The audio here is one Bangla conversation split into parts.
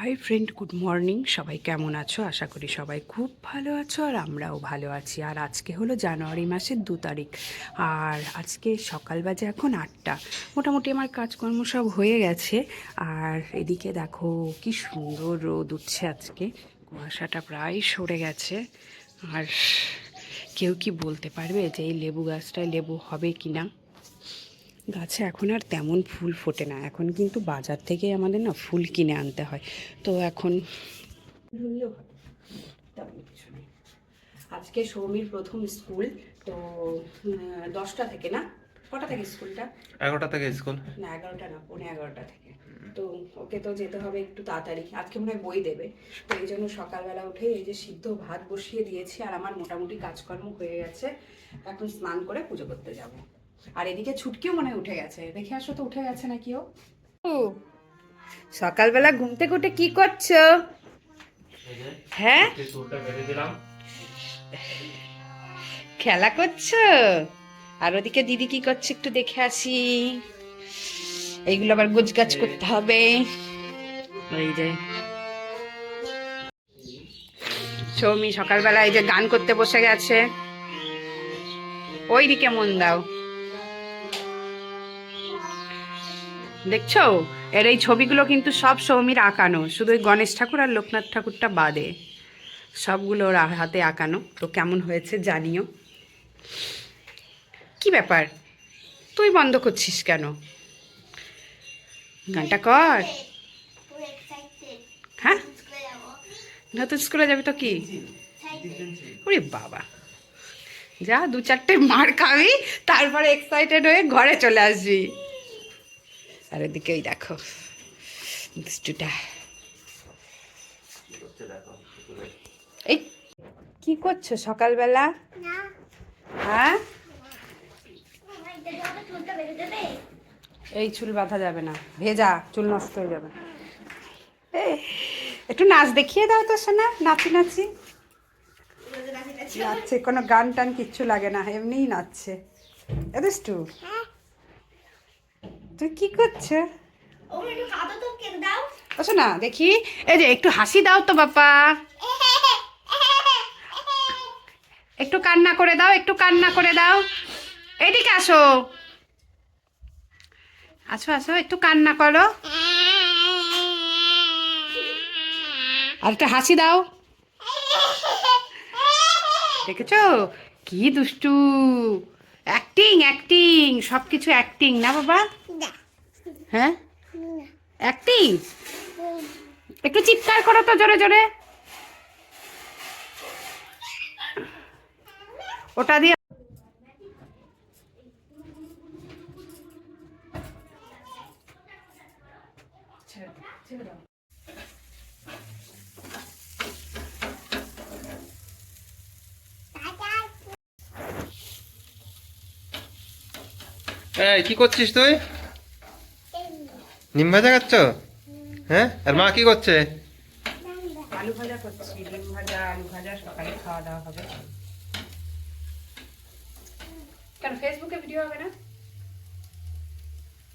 Hi friend, good morning. সবাই কেমন আছো? আশা করি সবাই খুব ভালো আছো, আর আমরাও ভালো আছি। আর আজকে হলো জানুয়ারি মাসের 2 তারিখ, আর আজকে সকাল বাজে এখন 8টা। মোটামুটি আমার কাজকর্ম সব হয়ে গেছে। আর এদিকে দেখো কি সুন্দর রোদ উঠছে আজকে, কুয়াশাটা প্রায় সরে গেছে। আর কেউ কি বলতে পারবে যে এই লেবু গাছটায় লেবু হবে কি না? গাছে এখন আর তেমন ফুল ফোটে না, এখন কিন্তু বাজার থেকে আমাদের না ফুল কিনে আনতে হয়। তো এখন ধরলেও হয়, তেমন কিছু নেই। আজকে সৌমির প্রথম স্কুল, তো 10টা থেকে না, কটা থেকে স্কুলটা? 11টা থেকে স্কুল। না 11টা না, 11:15 থেকে। তো ওকে তো যেতে হবে একটু তাড়াতাড়ি, আজকে মনে হয় বই দেবে। তো এই জন্য সকালবেলা উঠে এই যে সিদ্ধ ভাত বসিয়ে দিয়েছি, আর আমার মোটামুটি কাজকর্ম হয়ে গেছে। এখন স্নান করে পুজো করতে যাব। আর এদিকে ছুটকিও মনে হয় উঠে গেছে, দেখে আসো তো উঠে গেছে নাকি ও। সকালবেলা ঘুম থেকে উঠে কি করছো? হ্যাঁ, খেলা করছো? আর ওদিকে দিদি কি করছে একটু দেখে আসি। এইগুলো আবার গোছগাছ করতে হবে। এই যে সৌমি সকালবেলা এই যে গান করতে বসে গেছে। ওই দিকে মন দাও, দেখছো? এর এই ছবিগুলো কিন্তু সব সৌমির আঁকানো, শুধু ওই গণেশ ঠাকুর আর লোকনাথ ঠাকুরটা বাদে সবগুলো ওর হাতে আঁকানো। তো কেমন হয়েছে জানিও। কি ব্যাপার, তুই বন্ধ করছিস কেন? গানটা কর। হ্যাঁ, নতুন স্কুলে যাবি তো কি? ওরে বাবা, যা 2-4টে মার খাবি, তারপরে এক্সাইটেড হয়ে ঘরে চলে আসবি। আর এদিকে ওই দেখো দুষ্টুটা, এই কি করছো সকালবেলা? হ্যাঁ, এই চুল বাঁধা যাবে না, ভেজা চুল নষ্ট হয়ে যাবে। একটু নাচ দেখিয়ে দাও তো সোনা, নাচি নাচি। নাচছে, কোনো গান টান কিচ্ছু লাগে না, এমনিই নাচছে। এদেষ্টু, তুই কি করছো? ও সোনা দেখি, এই যে একটু হাসি দাও তো বাবা, একটু কান্না করে দাও, একটু কান্না করে দাও। এদিকে আসো, আসো আসো, একটু কান্না করো, আর একটা হাসি দাও। দেখেছো কি দুষ্টু, অ্যাক্টিং অ্যাক্টিং, সব কিছু অ্যাক্টিং না বাবা? হ্যাঁ, অ্যাক্টিং। একটু চিৎকার করো তো জোরে জোরে, ওটা দিয়ে। এই কি করছিস তুই? নিম ভাজা খাচ্ছ? হ্যাঁ, আর মা কি করছে? আলু ভাজা করছি, ডিম ভাজা, আলু ভাজা, সকালে খাওয়া দাওয়া হবে। কেন ফেসবুকে ভিডিও হবে না?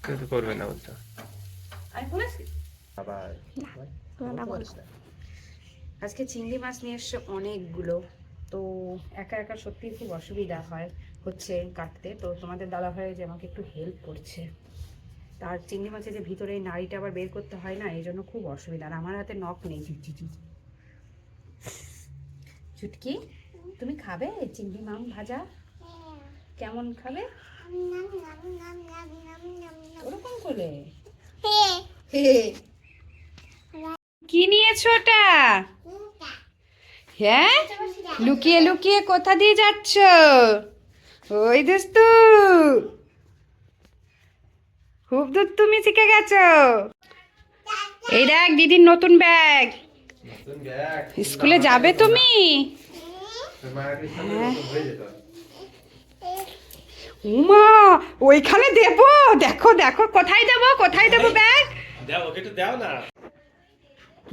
কিছু করবে না বলছো? আমি বলেছি আবার আজকে চিংড়ি মাছ নিয়ে এসছে অনেকগুলো। তো একা একা সত্যি খুব অসুবিধা হচ্ছে কাটতে। তো তোমাদের দাদা ভাই যে আমাকে একটু হেল্প করছে। তার চিংড়ি মাছের যে ভিতরে এই নাড়িটা আবার বের করতে হয় না, এই জন্য খুব অসুবিধা। আর আমার হাতে নখ নেই। চুটকি, তুমি খাবে চিংড়ি মাছ ভাজা? কেমন খাবে ওরকম করে? কি নিয়েছো ওটা? হ্যাঁ, লুকিয়ে লুকিয়ে কোথা দিয়ে যাচ্ছ? ওই দোস্তু, খুব দূর তুমি শিখে গেছো। এই দেখ দিদির নতুন ব্যাগ, স্কুলে যাবে তুমি? উমা, ওইখানে দেবো, দেখো দেখো কোথায় দেবো, কোথায় দেবো ব্যাগ?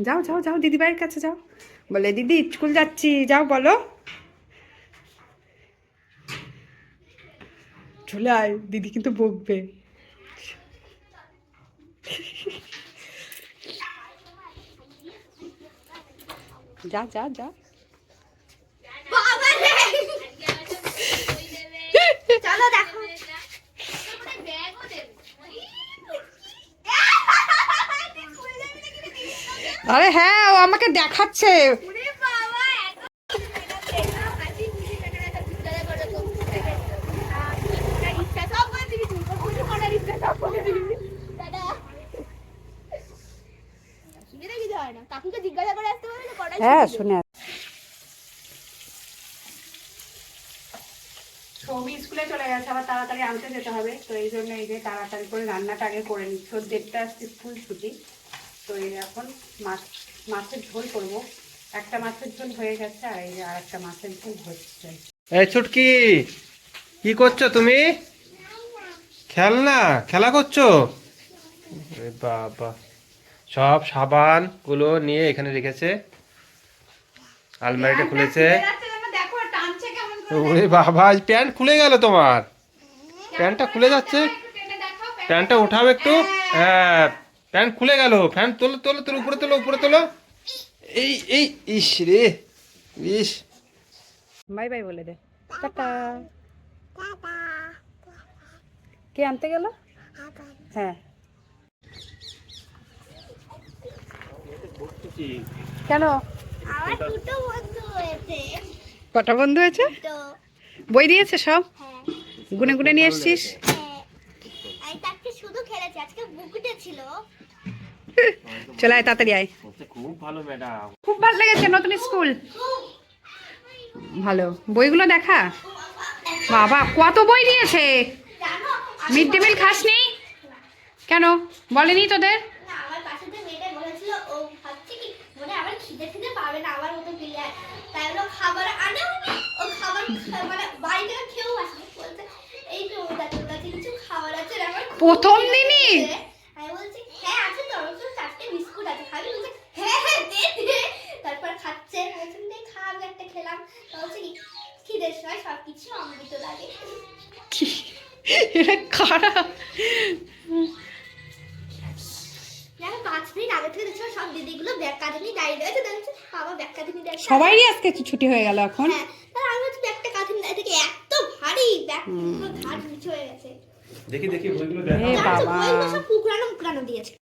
যাও যাও যাও, দিদিভাইয়ের কাছে যাও, বলে দিদি স্কুল যাচ্ছি, যাও বলো। চলে আয়, দিদি কিন্তু বকবে। যা যা যা। চলো দেখো। আরে হ্যাঁ, ও আমাকে দেখাচ্ছে। কাকুকে জিজ্ঞাসা করে আসতে পারবে হ্যাঁ শুনে। সৌমি স্কুলে চলে গেছে, আবার তাড়াতাড়ি আনতে যেতে হবে, তো এই জন্য এই যে তাড়াতাড়ি করে রান্নাটা আগে করে নিচ্ছি। ওর 1:30 স্কুল ছুটি, তো এই এখন মাছের ঝোল করব। একটা মাছের ঝোল হয়ে গেছে, আর এই যে আর একটা মাছের ঝোল হচ্ছে। এই ছুটকি, কি করছো তুমি? খেলা করছো? আরে বাবা, সব সাবান গুলো নিয়ে এখানে রেখেছে, আলমারিটা খুলেছে। দেখো টানছে কেমন ওরে বাবা, আজ প্যান্ট খুলে গেল তোমার, প্যান্টটা খুলে যাচ্ছে। প্যান্টটা উঠাও একটু। হ্যাঁ, প্যান্ট খুলে গেল। প্যান্ট তোলো তোলো তোলো, উপরে তোলো উপরে তোলো। এই এই ইস রে, ইস। বাই বাই বলে দে, টাটা। কে আনতে গেল? হ্যাঁ, কেন? আমার দুটো বন্ধু হয়েছে। কটা বন্ধু হয়েছে? তো বই দিয়েছে সব? হ্যাঁ গুনে গুনে নিয়ে এসছিস? হ্যাঁ, আমি তাকে শুধু খেলেছি, আজকে বুকটে ছিল। চলে আয়, তাড়াতাড়ি আয়। খুব ভালো ম্যাডাম। খুব ভালো লেগেছে নতুন স্কুল, ভালো। বইগুলো দেখা। বাবা কত বই দিয়েছে। জানো মিড ডে মিল খাসনি কেন? বলেনি তোদের? না, আমার পাশে যে মেয়েটা বলেছিল, ও ভাবছে কি মনে আবার খিদে খিদে পাবে না আমার মতো প্লেয়ার, তাই ওরা খাবার আনে। ও খাবার মানে বাড়িতে খেয়েও আসে, বলছে এই তো ওদের কাছে কিছু খাবার আছে রে, আমার খুব প্রথম খিদে দিনই? পেয়েছে। আমি বলছি হ্যাঁ আছে তো, আমার তো 4টে বিস্কুট আছে, খাবি? বলছে হ্যাঁ হ্যাঁ দে দে। তারপর খাচ্ছে, বলছে দে খা, আমি একটা খেলাম। তো বলছে কি খিদের সময় সব কিছু অমৃত লাগে। এটা খারাপ। জানো 5 মিনিট আগে থেকে দেখছি সব দিদিগুলো ব্যাগ কাঁধে নিয়ে দাঁড়িয়ে রয়েছে, দেখছি বাবা ব্যাগ কাঁধে নিয়ে দাঁড়িয়ে। সবাইরই আজকে ছুটি হয়ে গেল এখন। হ্যাঁ, তার আমি হচ্ছে ব্যাগটা কাঁধে নিয়ে থেকে এত ভারী ব্যাগ, পুরো ঘাট নিচে হয়ে গেছে। দেখি দেখি বইগুলো এ জানো তো, বাবা। বইগুলো সব কুকরানো মুকরানো দিয়েছে।